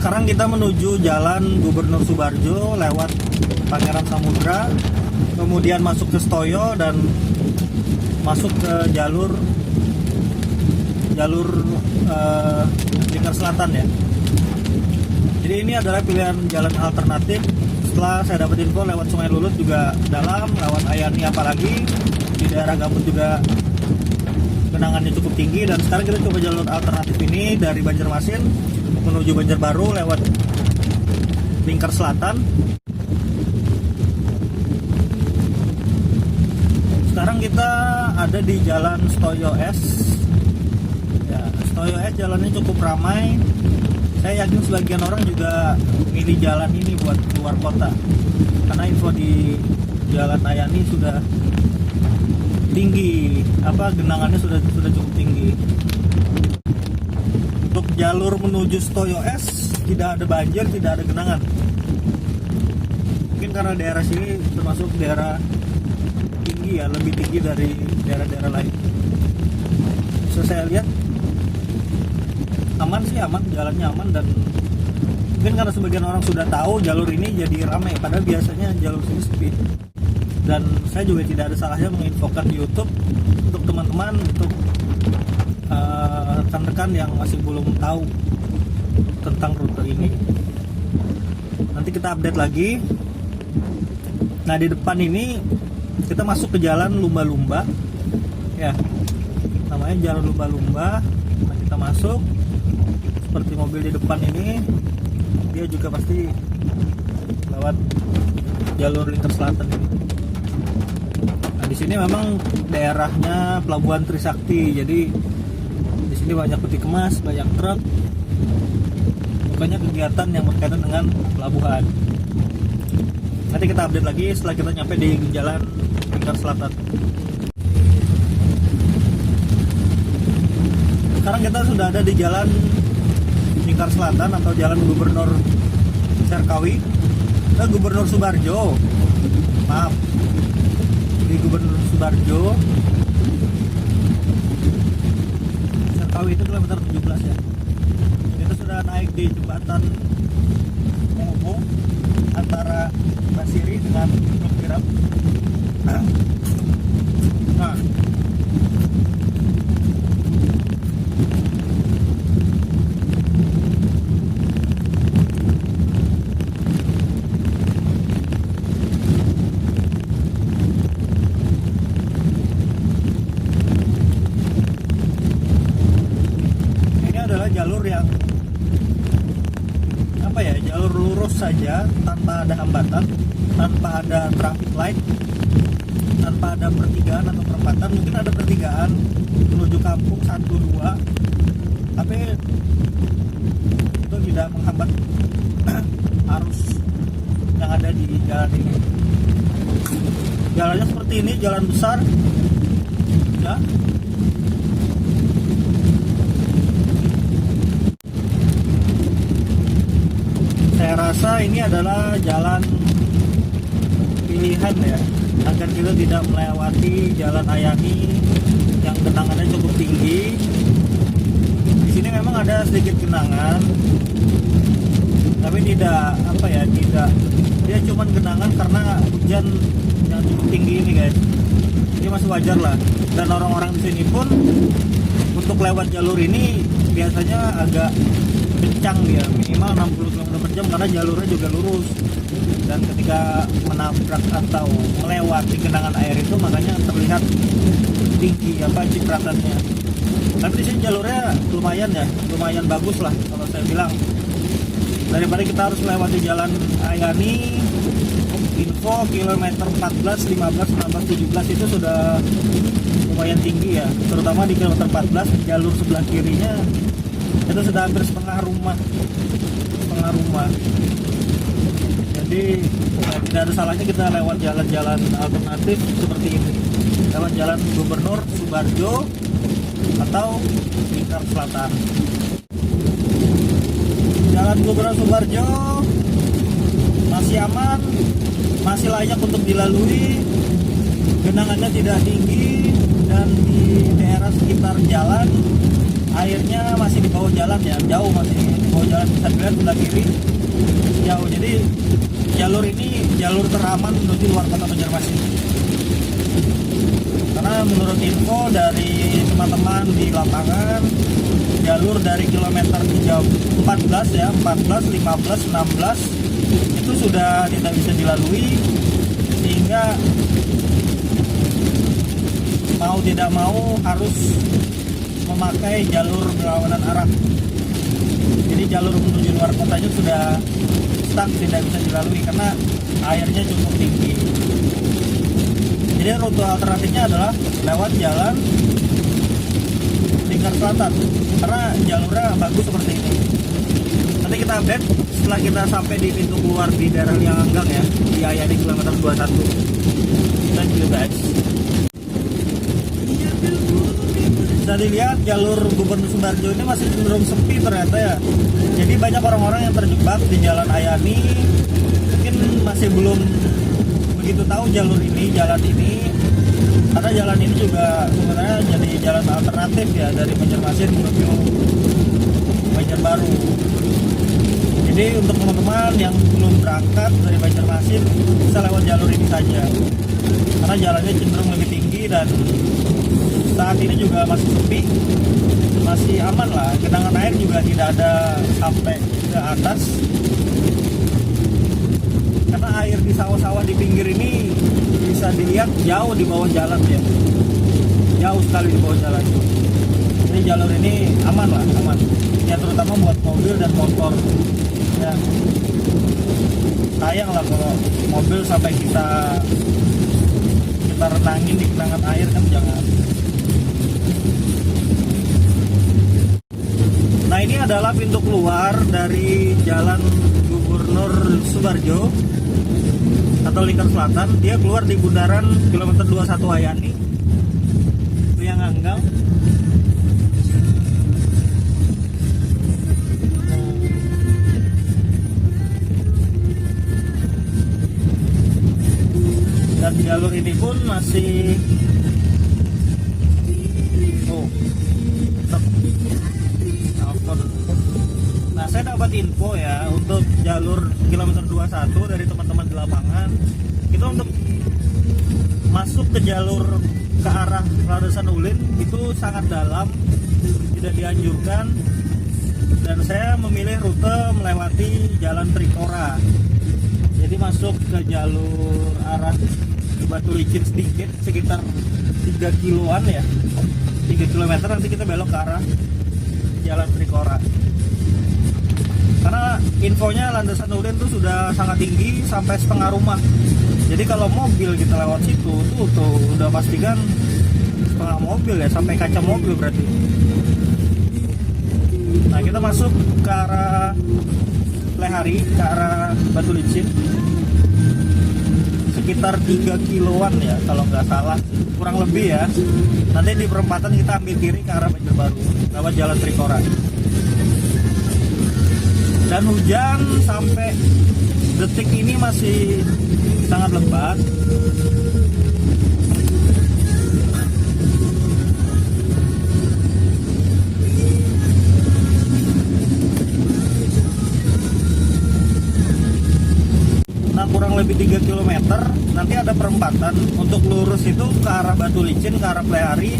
Sekarang kita menuju Jalan Gubernur Subarjo lewat Pangeran Samudra, kemudian masuk ke Stoyo dan masuk ke jalur Lingkar Selatan ya. Jadi ini adalah pilihan jalan alternatif. Setelah saya dapat info lewat Sungai Lulut juga dalam, lewat Ayani apalagi, di daerah Gambut juga genangannya cukup tinggi. Dan sekarang kita coba jalur alternatif ini dari Banjarmasin menuju Banjarbaru lewat Lingkar Selatan. Sekarang kita ada di Jalan Stoyo S. Ya, Stoyo S jalannya cukup ramai. Saya yakin sebagian orang juga milih jalan ini buat keluar kota, karena info di Jalan Ayani sudah tinggi, genangannya sudah cukup tinggi. Untuk jalur menuju Stoyo S tidak ada banjir, tidak ada genangan. Mungkin karena daerah sini termasuk daerah tinggi ya, lebih tinggi dari daerah-daerah lain. Bisa saya lihat aman, jalannya aman, dan mungkin karena sebagian orang sudah tahu jalur ini jadi ramai, padahal biasanya jalur sini sepi. Dan saya juga tidak ada salahnya menginfokan di YouTube untuk teman-teman, untuk rekan-rekan yang masih belum tahu tentang rute ini. Nanti kita update lagi. Nah, di depan ini kita masuk ke Jalan Lumba-Lumba ya, namanya Jalan Lumba-Lumba. Nah, kita masuk. Seperti mobil di depan ini, dia juga pasti lewat jalur Lingkar Selatan ini. Nah, di sini memang daerahnya Pelabuhan Trisakti, jadi di sini banyak peti kemas, banyak truk, pokoknya kegiatan yang berkaitan dengan pelabuhan. Nanti kita update lagi setelah kita nyampe di Jalan Lingkar Selatan. Sekarang kita sudah ada di Jalan Lingkar Selatan atau Jalan Gubernur Serkawi, Gubernur Subarjo. Maaf, di Gubernur Subarjo. Serkawi itu kilometer 17 ya. Kita sudah naik di jembatan penghubung antara Basiri dengan Teluk Kirap. Nah, jalur yang jalur lurus saja, tanpa ada hambatan, tanpa ada traffic light, tanpa ada pertigaan atau perempatan. Mungkin ada pertigaan menuju kampung 1-2, tapi itu tidak menghambat arus yang ada di jalan ini. Jalannya seperti ini, jalan besar ya. Saya rasa ini adalah jalan pilihan ya, agar kita tidak melewati Jalan Ayani yang genangannya cukup tinggi. Di sini memang ada sedikit genangan, tapi tidak dia cuma genangan karena hujan yang cukup tinggi ini guys. Ini masih wajar lah. Dan orang-orang di sini pun untuk lewat jalur ini biasanya agak kencang, dia minimal 60 km per jam karena jalurnya juga lurus. Dan ketika menabrak atau melewati genangan air itu makanya terlihat tinggi cipratannya. Tapi di sini jalurnya lumayan bagus lah kalau saya bilang. Daripada kita harus melewati Jalan Ayani, info kilometer 14, 15, 16, 17 itu sudah lumayan tinggi ya. Terutama di kilometer 14 jalur sebelah kirinya itu sudah hampir setengah rumah. Jadi tidak ada salahnya kita lewat jalan-jalan alternatif seperti ini, lewat Jalan Gubernur Subarjo atau Lingkar Selatan. Jalan Gubernur Subarjo masih aman, masih layak untuk dilalui, genangannya tidak tinggi, dan di daerah sekitar jalan airnya masih di bawah jalan ya, jauh masih di bawah bawa jalan bisa dilihat sebelah kiri jauh. Jadi jalur ini jalur teraman menuju luar kota Banjarmasin. Karena menurut info dari teman-teman di lapangan, jalur dari kilometer 14 ya, 14, 15, 16 itu sudah tidak bisa dilalui, sehingga mau tidak mau harus memakai jalur berlawanan arah. Jadi jalur menuju luar kotanya sudah stuck, tidak bisa dilalui karena airnya cukup tinggi. Jadi rute alternatifnya adalah lewat jalan Lingkar Selatan karena jalurnya bagus seperti ini. Nanti kita update setelah kita sampai di pintu keluar di daerah Lianganggang ya, di Ayani kilometer 21. Thank you guys. Bisa dilihat jalur Gubernur Subarjo ini masih cenderung sepi ternyata ya. Jadi banyak orang-orang yang terjebak di jalan Ayani, mungkin masih belum begitu tahu jalur ini, jalan ini. Karena jalan ini juga sebenarnya jadi jalan alternatif ya dari Banjarmasin menuju Banjarbaru. Jadi untuk teman-teman yang belum berangkat dari Banjarmasin bisa lewat jalur ini saja. Karena jalannya cenderung lebih tinggi dan saat ini juga masih sepi, masih aman lah. Genangan air juga tidak ada sampai ke atas. Karena air di sawah-sawah di pinggir ini bisa dilihat jauh di bawah jalan ya, jauh sekali di bawah jalan. Jadi jalur ini aman lah, aman. Ya terutama buat mobil dan motor. Ya, sayang lah kalau mobil sampai kita renangin di genangan air kan, jangan. Nah ini adalah pintu keluar dari Jalan Gubernur Subarjo atau Lingkar Selatan. Dia keluar di bundaran kilometer 21 Ayani, Lianganggang. Dan jalur ini pun masih Nah, saya dapat info ya untuk jalur kilometer 21 dari teman-teman di lapangan. Itu untuk masuk ke jalur ke arah Landasan Ulin itu sangat dalam, tidak dianjurkan. Dan saya memilih rute melewati Jalan Trikora. Jadi masuk ke jalur arah Batu Licin sedikit, sekitar 3 kiloan ya, 3 kilometer, nanti kita belok ke arah Jalan Trikora. Karena infonya Landasan Ulin itu sudah sangat tinggi sampai setengah rumah. Jadi kalau mobil kita lewat situ tuh udah pastikan setengah mobil ya, sampai kaca mobil berarti. Nah kita masuk ke arah Lehari, ke arah Batu Licin, sekitar 3 kiloan ya kalau nggak salah, kurang lebih ya. Nanti di perempatan kita ambil kiri ke arah Banjarbaru lewat Jalan Trikora. Dan hujan sampai detik ini masih sangat lebat. Nah kurang lebih 3 km nanti ada perempatan. Untuk lurus itu ke arah Batu Licin, ke arah Plehari.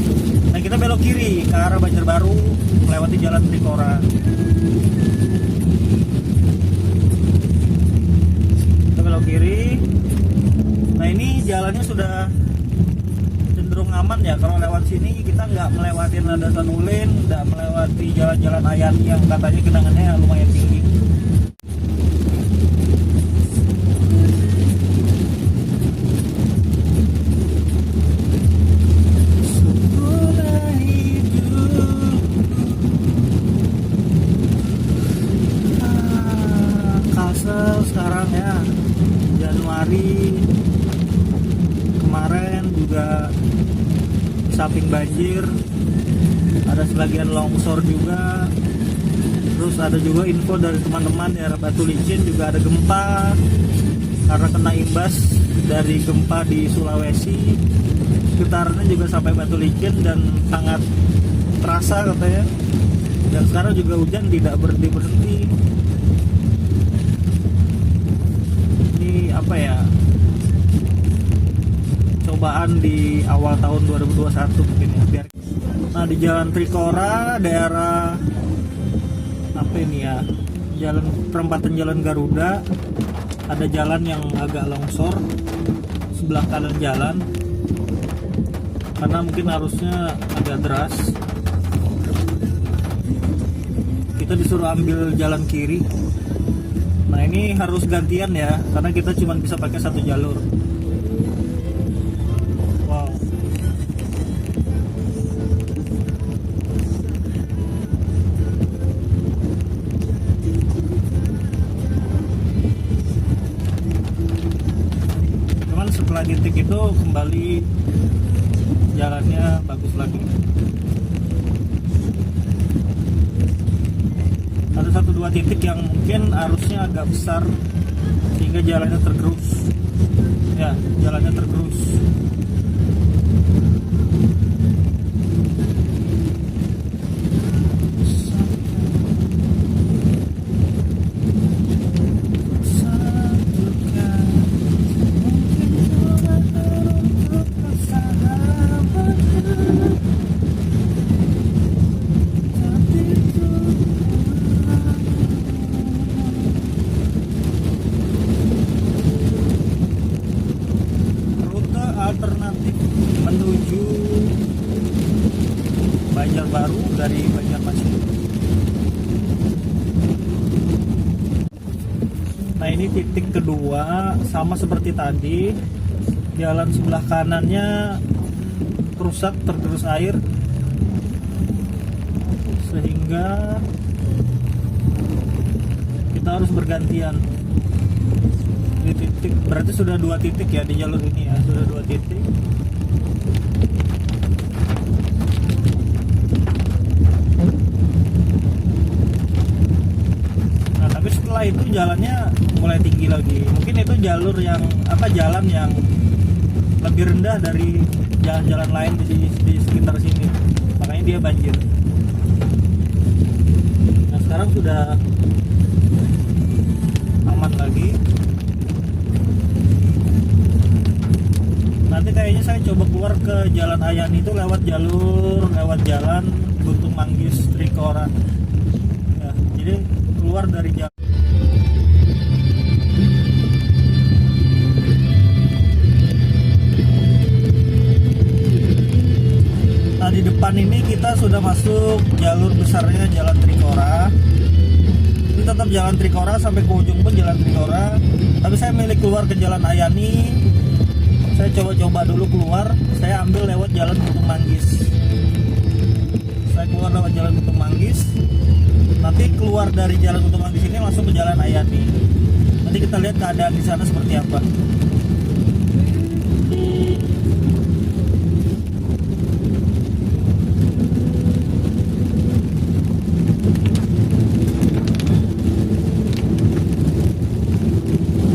Nah kita belok kiri ke arah Banjarbaru melewati Jalan Trikora. Belok kiri. Nah ini jalannya sudah cenderung aman ya. Kalau lewat sini kita nggak melewati Landasan Ulin, nggak melewati jalan-jalan Ayani yang katanya genangannya lumayan tinggi. Sekarang ya Januari, kemarin juga samping banjir, ada sebagian longsor juga. Terus ada juga info dari teman-teman di arah Batu Licin juga ada gempa karena kena imbas dari gempa di Sulawesi. Getarannya juga sampai Batu Licin dan sangat terasa katanya. Dan sekarang juga hujan tidak berhenti-berhenti. apa ya, cobaan di awal tahun 2021 mungkin ya, biar. Nah, di Jalan Trikora daerah apa ini ya, jalan perempatan Jalan Garuda, ada jalan yang agak longsor sebelah kanan jalan karena mungkin arusnya agak deras. Kita disuruh ambil jalan kiri. Nah, ini harus gantian ya, karena kita cuma bisa pakai satu jalur. Wow. Cuman setelah titik itu kembali jalannya bagus lagi. Ada 1-2 titik yang mungkin arusnya agak besar sehingga jalannya tergerus. Ya, jalannya tergerus. Alternatif menuju Banjarbaru dari Banjarmasin. Nah, ini titik kedua, sama seperti tadi, jalan sebelah kanannya rusak, tergerus air sehingga kita harus bergantian. Di titik, berarti sudah 2 titik ya di jalur ini ya, sudah 2 titik. Nah, tapi setelah itu jalannya mulai tinggi lagi. Mungkin itu jalur yang apa, jalan yang lebih rendah dari jalan-jalan lain di sekitar sini, makanya dia banjir. Nah, sekarang sudah aman lagi. Nanti kayaknya saya coba keluar ke Jalan Ayani itu lewat jalan Guntung Manggis Trikora ya, jadi keluar dari jalan. Nah, di depan ini kita sudah masuk jalur besarnya Jalan Trikora. Ini tetap Jalan Trikora sampai ke ujung pun Jalan Trikora, tapi saya milih keluar ke Jalan Ayani. Saya coba-coba dulu keluar, saya ambil lewat Jalan Guntung Manggis. Saya keluar lewat Jalan Guntung Manggis, nanti keluar dari Jalan Guntung Manggis ini langsung ke Jalan Ayani. Nanti kita lihat keadaan di sana seperti apa.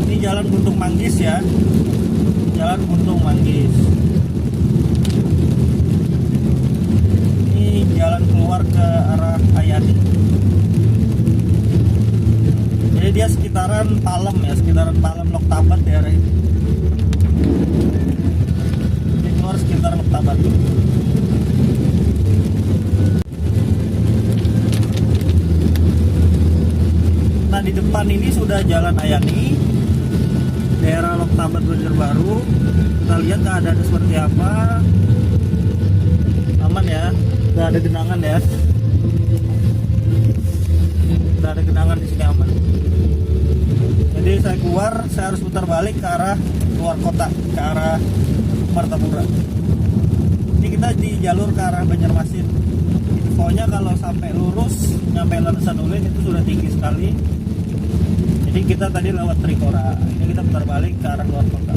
Ini Jalan Guntung Manggis ya. Jalan Guntung Manggis. Ini jalan keluar ke arah Ayani. Jadi dia sekitaran Palem ya, sekitaran Palem Loktabat daerah ini. Ini keluar sekitar Loktabat. Nah, di depan ini sudah Jalan Ayani, daerah Loktabat Banjarbaru. Kita lihat keadaannya seperti apa. Aman ya, nggak ada genangan ya, nggak ada genangan di sini, aman. Jadi saya keluar, saya harus putar balik ke arah luar kota, ke arah Martapura. Ini kita di jalur ke arah Banjarmasin. Infonya kalau sampai lurus nyampe Landasan Ulin itu sudah tinggi sekali. Jadi kita tadi lewat Trikora, ini kita putar balik ke arah luar kota.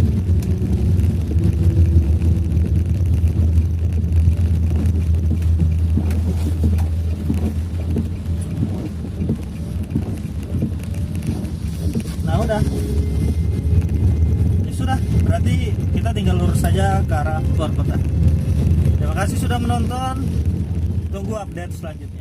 Nah, udah. Ya sudah, berarti kita tinggal lurus saja ke arah luar kota. Terima kasih sudah menonton. Tunggu update selanjutnya.